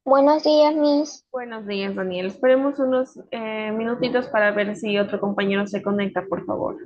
Buenos días, Miss. Buenos días, Daniel. Esperemos unos minutitos para ver si otro compañero se conecta, por favor.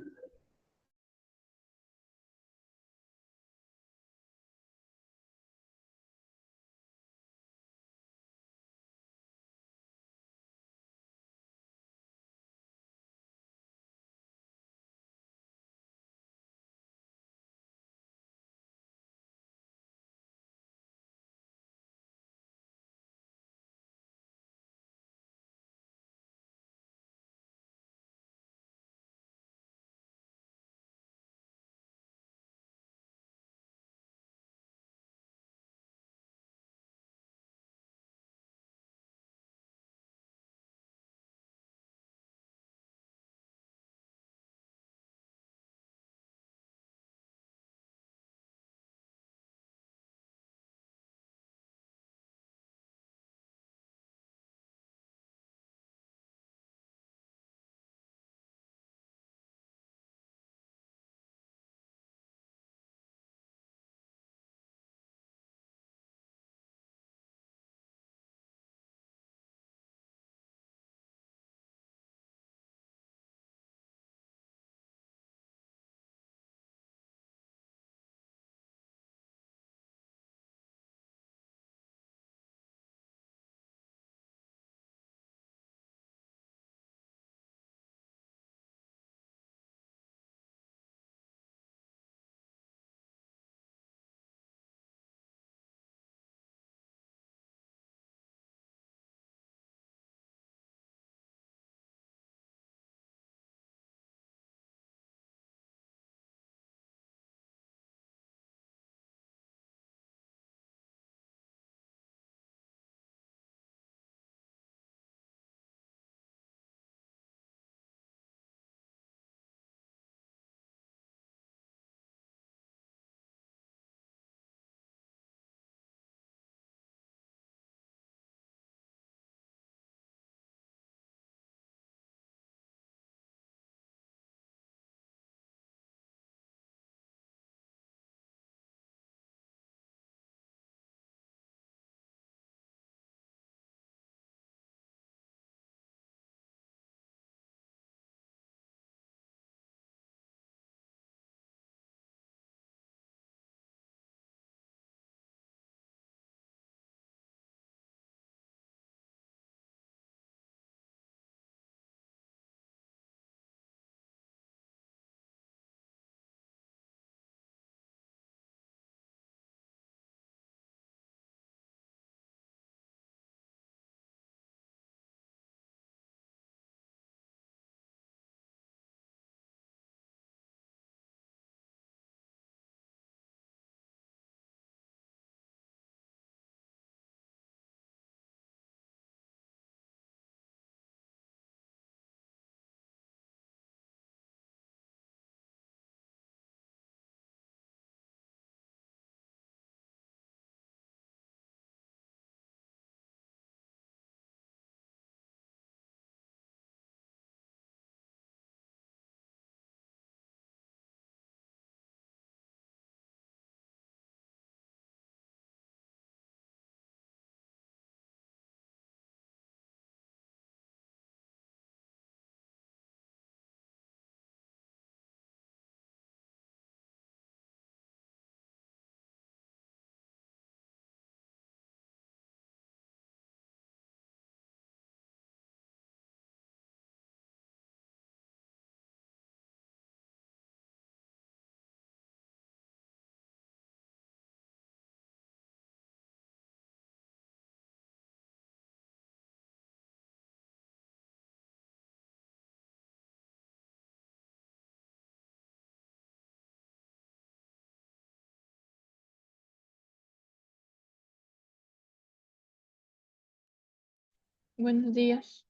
Buenos días.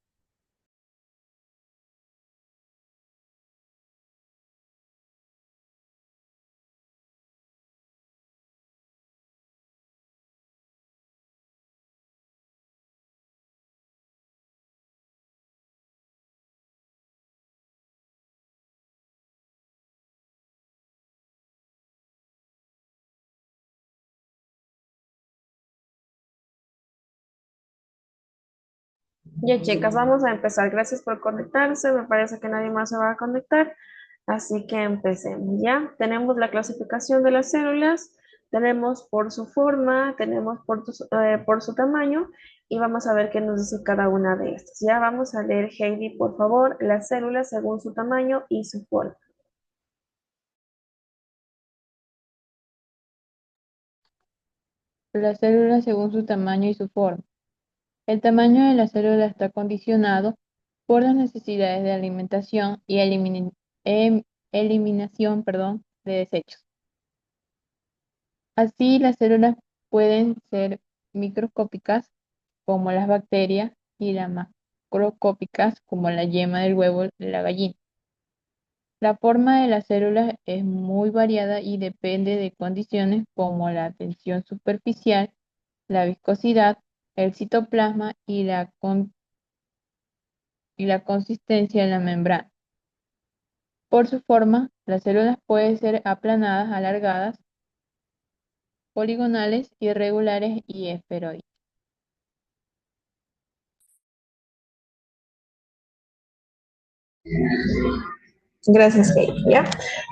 Ya, chicas, vamos a empezar. Gracias por conectarse. Me parece que nadie más se va a conectar. Así que empecemos. Ya tenemos la clasificación de las células. Tenemos por su forma, tenemos por su tamaño y vamos a ver qué nos dice cada una de estas. Ya vamos a leer, Heidi, por favor, las células según su tamaño y su forma. Las células según su tamaño y su forma. El tamaño de la célula está condicionado por las necesidades de alimentación y eliminación, de desechos. Así, las células pueden ser microscópicas, como las bacterias, y las macroscópicas, como la yema del huevo de la gallina. La forma de las células es muy variada y depende de condiciones como la tensión superficial, la viscosidad, el citoplasma y la consistencia de la membrana. Por su forma, las células pueden ser aplanadas, alargadas, poligonales, irregulares y esferoides. Gracias, Heidi. ¿Ya?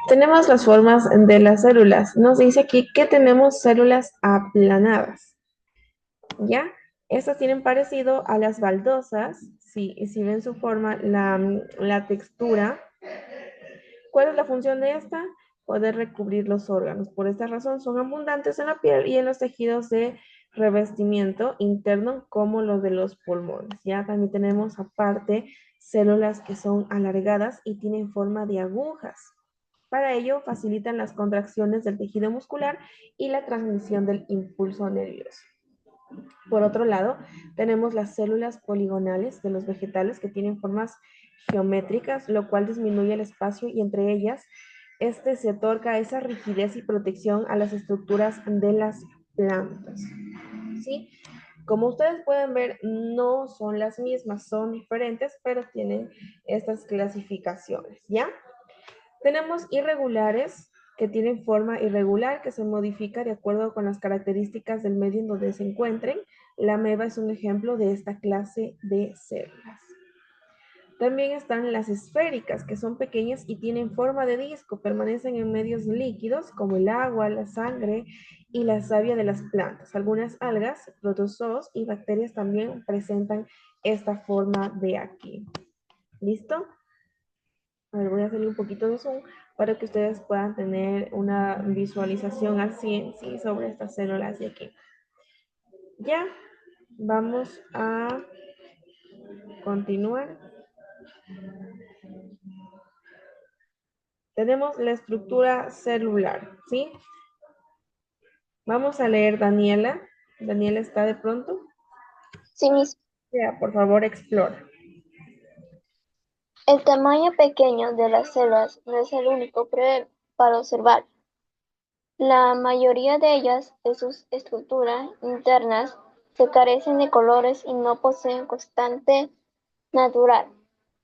Tenemos las formas de las células. Nos dice aquí que tenemos células aplanadas. ¿Ya? Estas tienen parecido a las baldosas. Sí, y si ven su forma, la textura. ¿Cuál es la función de esta? Poder recubrir los órganos. Por esta razón son abundantes en la piel y en los tejidos de revestimiento interno como los de los pulmones. Ya también tenemos aparte células que son alargadas y tienen forma de agujas. Para ello facilitan las contracciones del tejido muscular y la transmisión del impulso nervioso. Por otro lado, tenemos las células poligonales de los vegetales que tienen formas geométricas, lo cual disminuye el espacio y entre ellas este se otorga esa rigidez y protección a las estructuras de las plantas. ¿Sí? Como ustedes pueden ver, no son las mismas, son diferentes, pero tienen estas clasificaciones, ¿ya? Tenemos irregulares que tienen forma irregular que se modifica de acuerdo con las características del medio en donde se encuentren. La ameba es un ejemplo de esta clase de células. También están las esféricas, que son pequeñas y tienen forma de disco, permanecen en medios líquidos como el agua, la sangre y la savia de las plantas. Algunas algas, protozoos y bacterias también presentan esta forma de aquí. ¿Listo? A ver, voy a hacerle un poquito de zoom para que ustedes puedan tener una visualización al 100, ¿sí? Sobre estas células de aquí. Ya, vamos a continuar. Tenemos la estructura celular, ¿sí? Vamos a leer Daniela. Daniela está de pronto. Sí mismo. Ya, por favor, explora. El tamaño pequeño de las células no es el único para observar. La mayoría de ellas, de sus estructuras internas, se carecen de colores y no poseen constante natural.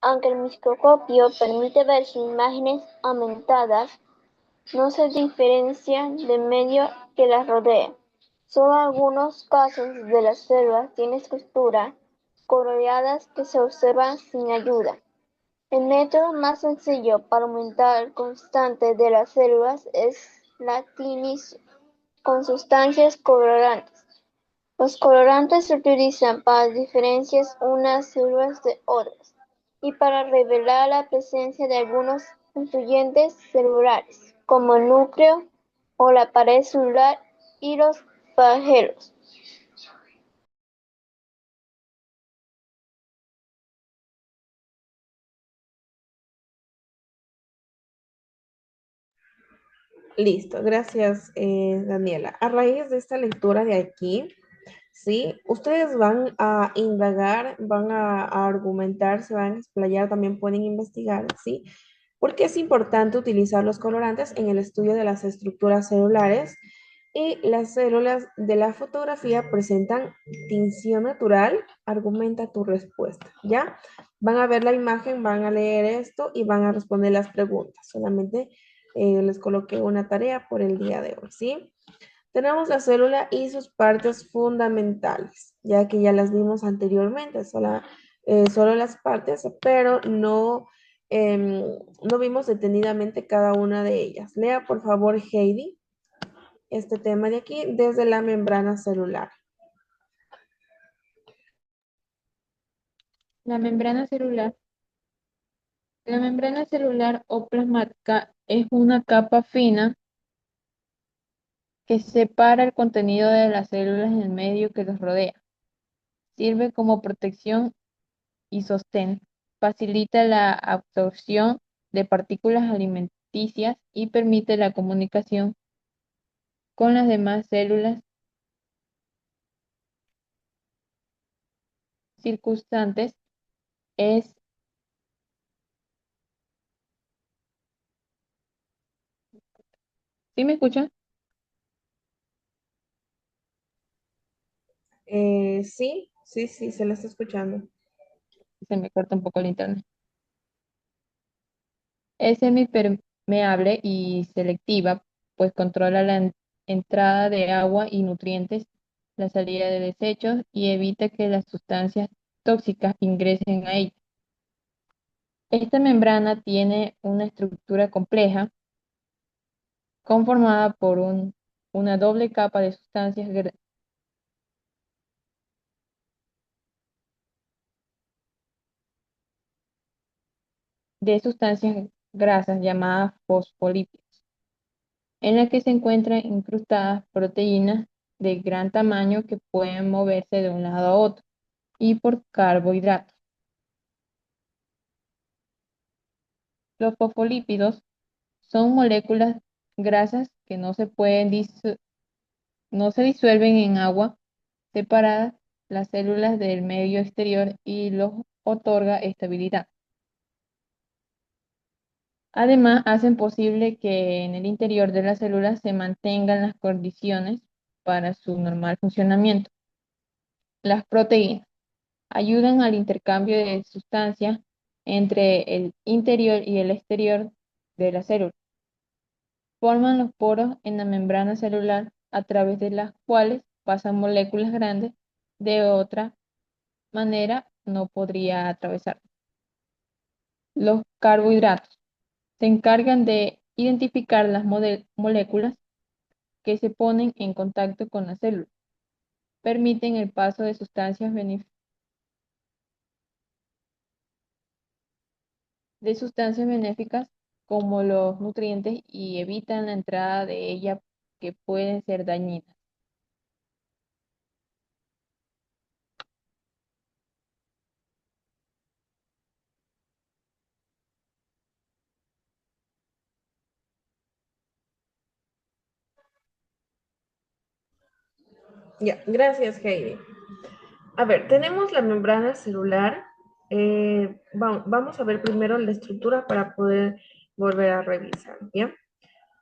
Aunque el microscopio permite ver sus imágenes aumentadas, no se diferencian del medio que las rodea. Solo algunos casos de las células tienen estructuras coloreadas que se observan sin ayuda. El método más sencillo para aumentar el constante de las células es la tinización con sustancias colorantes. Los colorantes se utilizan para diferenciar unas células de otras y para revelar la presencia de algunos influyentes celulares, como el núcleo o la pared celular y los flagelos. Listo, gracias, Daniela. A raíz de esta lectura de aquí, ¿sí? Ustedes van a indagar, van a argumentar, se van a explayar, también pueden investigar, ¿sí? Porque es importante utilizar los colorantes en el estudio de las estructuras celulares y las células de la fotografía presentan tinción natural. Argumenta tu respuesta, ¿ya? Van a ver la imagen, van a leer esto y van a responder las preguntas. Solamente les coloqué una tarea por el día de hoy, ¿sí? Tenemos la célula y sus partes fundamentales, ya que ya las vimos anteriormente, solo las partes, pero no, no vimos detenidamente cada una de ellas. Lea, por favor, Heidi, este tema de aquí desde la membrana celular. La membrana celular. La membrana celular o plasmática es una capa fina que separa el contenido de las células en el medio que los rodea. Sirve como protección y sostén. Facilita la absorción de partículas alimenticias y permite la comunicación con las demás células circunstantes. Es, ¿Sí me escuchan? Sí, sí, sí, se la está escuchando. Se me corta un poco el internet. Es semipermeable y selectiva, pues controla la entrada de agua y nutrientes, la salida de desechos y evita que las sustancias tóxicas ingresen a ella. Esta membrana tiene una estructura compleja conformada por una doble capa de sustancias grasas llamadas fosfolípidos, en la que se encuentran incrustadas proteínas de gran tamaño que pueden moverse de un lado a otro, y por carbohidratos. Los fosfolípidos son moléculas grasas que no se disuelven en agua separadas las células del medio exterior y los otorga estabilidad. Además, hacen posible que en el interior de las células se mantengan las condiciones para su normal funcionamiento. Las proteínas ayudan al intercambio de sustancias entre el interior y el exterior de la célula. Forman los poros en la membrana celular a través de las cuales pasan moléculas grandes, de otra manera no podría atravesar. Los carbohidratos se encargan de identificar las moléculas que se ponen en contacto con la célula. Permiten el paso de sustancias benéficas como los nutrientes y evitan la entrada de ellas que pueden ser dañinas. Ya, gracias, Heidi. A ver, tenemos la membrana celular. Vamos a ver primero la estructura para poder volver a revisar, ¿ya?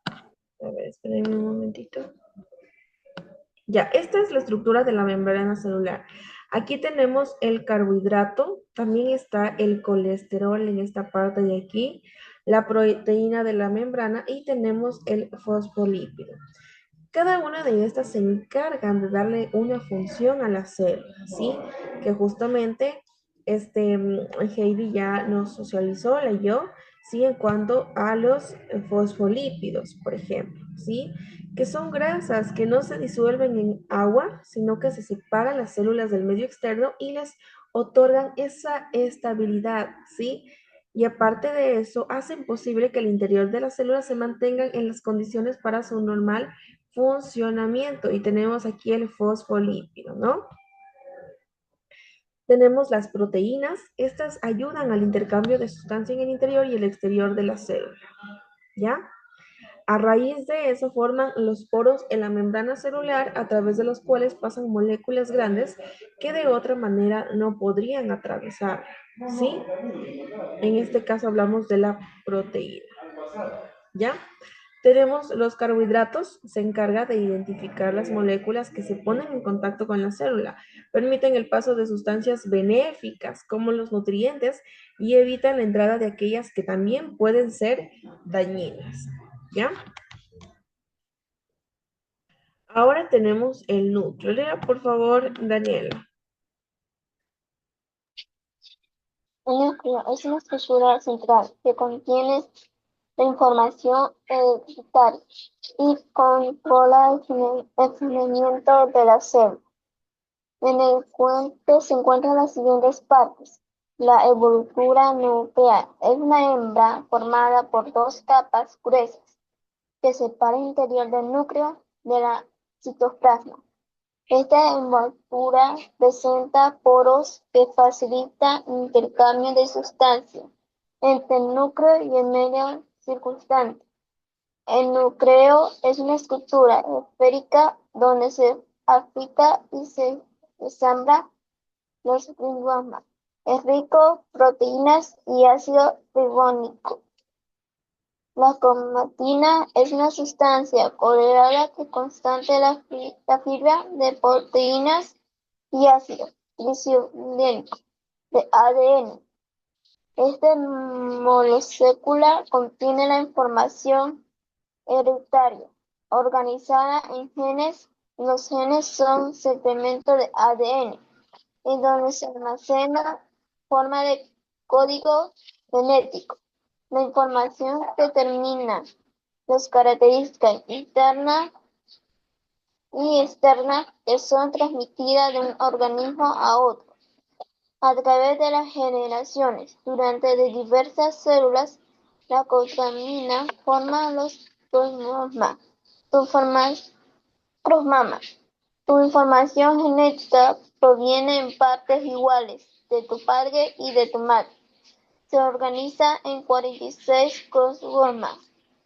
A ver, esperen un momentito. Ya, esta es la estructura de la membrana celular. Aquí tenemos el carbohidrato, también está el colesterol en esta parte de aquí, la proteína de la membrana y tenemos el fosfolípido. Cada una de estas se encargan de darle una función a la célula, ¿sí? Que justamente Heidi ya nos socializó, leyó, ¿sí? En cuanto a los fosfolípidos, por ejemplo, ¿sí? Que son grasas que no se disuelven en agua, sino que se separan las células del medio externo y les otorgan esa estabilidad, ¿sí? Y aparte de eso, hacen posible que el interior de las células se mantengan en las condiciones para su normal funcionamiento. Y tenemos aquí el fosfolípido, ¿no? Tenemos las proteínas. Estas ayudan al intercambio de sustancia en el interior y el exterior de la célula, ¿ya? A raíz de eso forman los poros en la membrana celular a través de los cuales pasan moléculas grandes que de otra manera no podrían atravesar, ¿sí? En este caso hablamos de la proteína, ¿ya? Tenemos los carbohidratos, se encarga de identificar las moléculas que se ponen en contacto con la célula, permiten el paso de sustancias benéficas como los nutrientes y evitan la entrada de aquellas que también pueden ser dañinas, ¿ya? Ahora tenemos el núcleo. Lea, por favor, Daniela. El núcleo es una estructura central que contiene la información hereditaria y controla el funcionamiento de la célula. En el cuenco se encuentran las siguientes partes. La envoltura nuclear es una hembra formada por dos capas gruesas que separa el interior del núcleo de la citoplasma. Esta envoltura presenta poros que facilitan el intercambio de sustancias entre el núcleo y el medio circundante. El núcleo es una estructura esférica donde se aplica y se ensambla los ribosomas. Es rico en proteínas y ácido ribónico. La cromatina es una sustancia coagulada que constante la fibra de proteínas y ácido glicerúlico de ADN. Esta molécula contiene la información hereditaria organizada en genes. Los genes son segmentos de ADN en donde se almacena forma de código genético. La información determina las características internas y externas que son transmitidas de un organismo a otro a través de las generaciones. Durante de diversas células, la cromatina forma los cromosomas. Tu información genética proviene en partes iguales de tu padre y de tu madre. Se organiza en 46 cromosomas.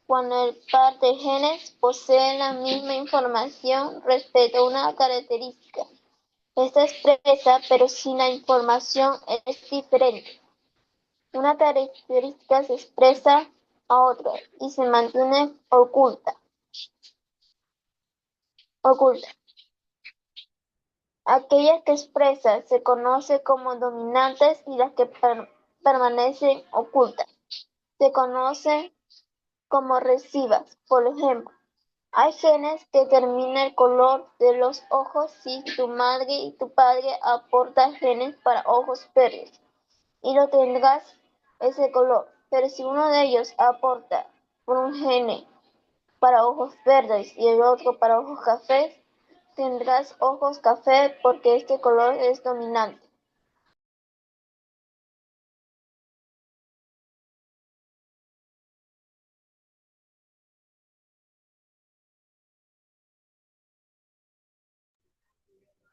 Cuando el par de genes posee la misma información respecto a una característica, está expresa, pero si la información es diferente, una característica se expresa a otra y se mantiene oculta. Aquellas que expresan se conocen como dominantes y las que permanecen ocultas se conocen como recesivas. Por ejemplo, hay genes que determinan el color de los ojos si tu madre y tu padre aportan genes para ojos verdes y lo tendrás ese color. Pero si uno de ellos aporta por un gene para ojos verdes y el otro para ojos cafés, tendrás ojos café porque este color es dominante.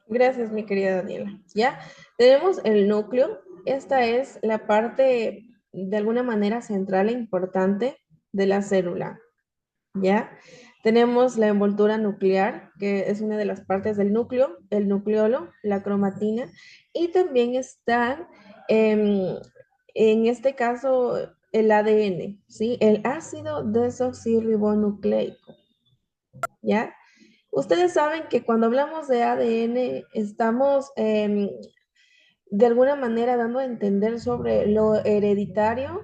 Gracias, mi querida Daniela. Ya tenemos el núcleo. Esta es la parte de alguna manera central e importante de la célula. ¿Ya? Tenemos la envoltura nuclear, que es una de las partes del núcleo, el nucleolo, la cromatina, y también está, en este caso, el ADN, ¿sí? El ácido desoxirribonucleico, ¿ya? Ustedes saben que cuando hablamos de ADN estamos de alguna manera dando a entender sobre lo hereditario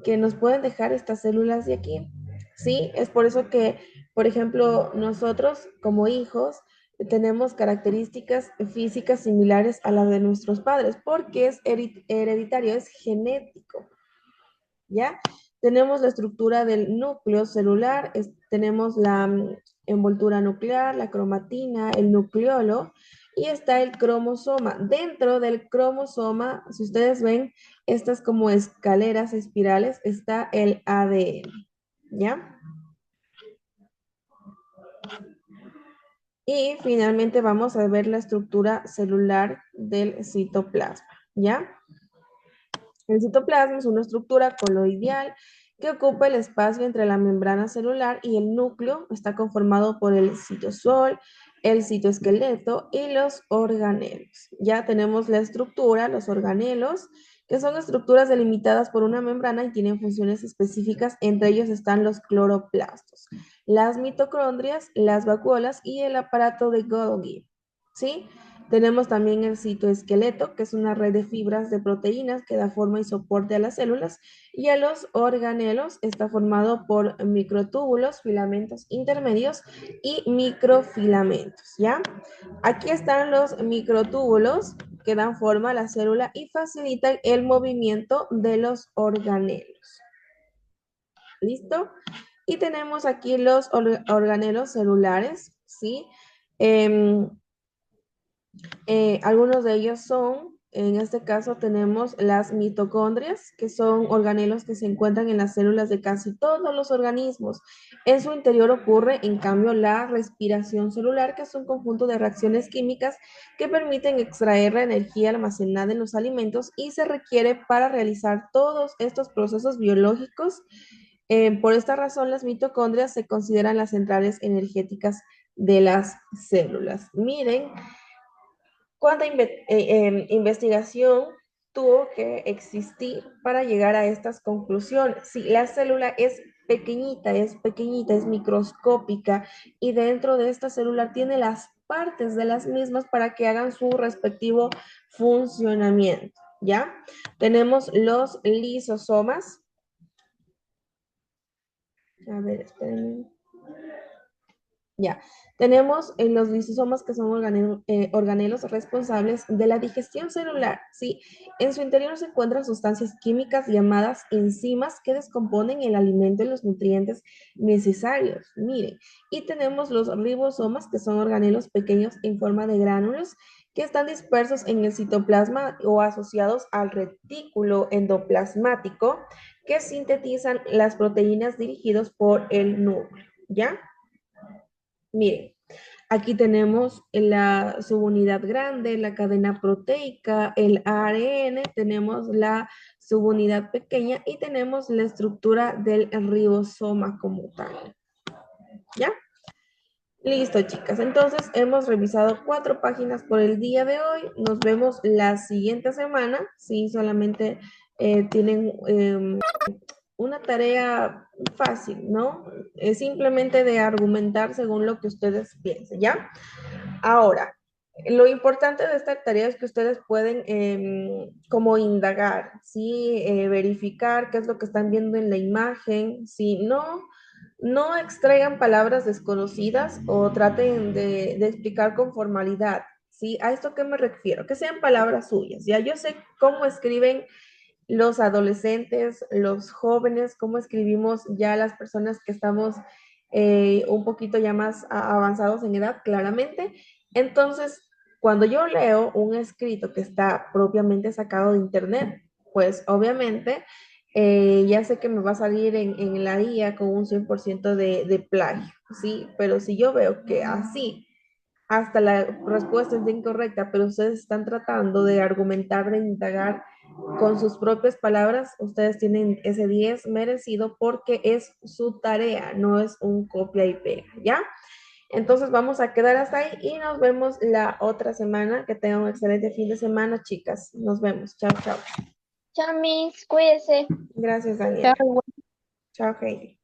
que nos pueden dejar estas células de aquí. Sí, es por eso que, por ejemplo, nosotros como hijos tenemos características físicas similares a las de nuestros padres, porque es hereditario, es genético. ¿Ya? Tenemos la estructura del núcleo celular, tenemos la envoltura nuclear, la cromatina, el nucleolo y está el cromosoma. Dentro del cromosoma, si ustedes ven estas como escaleras espirales, está el ADN, ¿ya? Y finalmente vamos a ver la estructura celular del citoplasma, ¿ya? El citoplasma es una estructura coloidal que ocupa el espacio entre la membrana celular y el núcleo. Está conformado por el citosol, el citoesqueleto y los organelos. Ya tenemos la estructura, los organelos, que son estructuras delimitadas por una membrana y tienen funciones específicas. Entre ellos están los cloroplastos, las mitocondrias, las vacuolas y el aparato de Golgi. ¿Sí? Tenemos también el citoesqueleto, que es una red de fibras de proteínas que da forma y soporte a las células, y a los organelos está formado por microtúbulos, filamentos intermedios y microfilamentos, ¿ya? Aquí están los microtúbulos, que dan forma a la célula y facilitan el movimiento de los organelos. ¿Listo? Y tenemos aquí los organelos celulares, ¿sí? Algunos de ellos son, en este caso tenemos las mitocondrias, que son organelos que se encuentran en las células de casi todos los organismos. En su interior ocurre, en cambio, la respiración celular, que es un conjunto de reacciones químicas que permiten extraer la energía almacenada en los alimentos y se requiere para realizar todos estos procesos biológicos. Por esta razón, las mitocondrias se consideran las centrales energéticas de las células. Miren cuánta investigación tuvo que existir para llegar a estas conclusiones. Sí, la célula es pequeñita, es microscópica y dentro de esta célula tiene las partes de las mismas para que hagan su respectivo funcionamiento, ¿ya? Tenemos los lisosomas. A ver, espérenme. Ya, tenemos en los lisosomas que son organelos responsables de la digestión celular, ¿sí? En su interior se encuentran sustancias químicas llamadas enzimas que descomponen el alimento y los nutrientes necesarios, miren. Y tenemos los ribosomas que son organelos pequeños en forma de gránulos que están dispersos en el citoplasma o asociados al retículo endoplasmático que sintetizan las proteínas dirigidos por el núcleo, ¿ya? Miren, aquí tenemos la subunidad grande, la cadena proteica, el ARN, tenemos la subunidad pequeña y tenemos la estructura del ribosoma como tal. ¿Ya? Listo, chicas. Entonces, hemos revisado 4 páginas por el día de hoy. Nos vemos la siguiente semana. Sí, solamente tienen una tarea fácil, ¿no? Es simplemente de argumentar según lo que ustedes piensen, ¿ya? Ahora, lo importante de esta tarea es que ustedes pueden como indagar, ¿sí? Verificar qué es lo que están viendo en la imagen, si no, no extraigan palabras desconocidas o traten de explicar con formalidad, ¿sí? ¿A esto qué me refiero? Que sean palabras suyas, ¿ya? Yo sé cómo escriben los adolescentes, los jóvenes, cómo escribimos ya las personas que estamos un poquito ya más avanzados en edad, claramente. Entonces, cuando yo leo un escrito que está propiamente sacado de internet, pues obviamente ya sé que me va a salir en la IA con un 100% de plagio, ¿sí? Pero si yo veo que así hasta la respuesta es incorrecta, pero ustedes están tratando de argumentar, de indagar con sus propias palabras, ustedes tienen ese 10 merecido porque es su tarea, no es un copia y pega, ¿ya? Entonces vamos a quedar hasta ahí y nos vemos la otra semana. Que tengan un excelente fin de semana, chicas. Nos vemos. Chao, chao. Chao, Miss, cuídese. Gracias, Daniela. Chao. Chao, Heidi.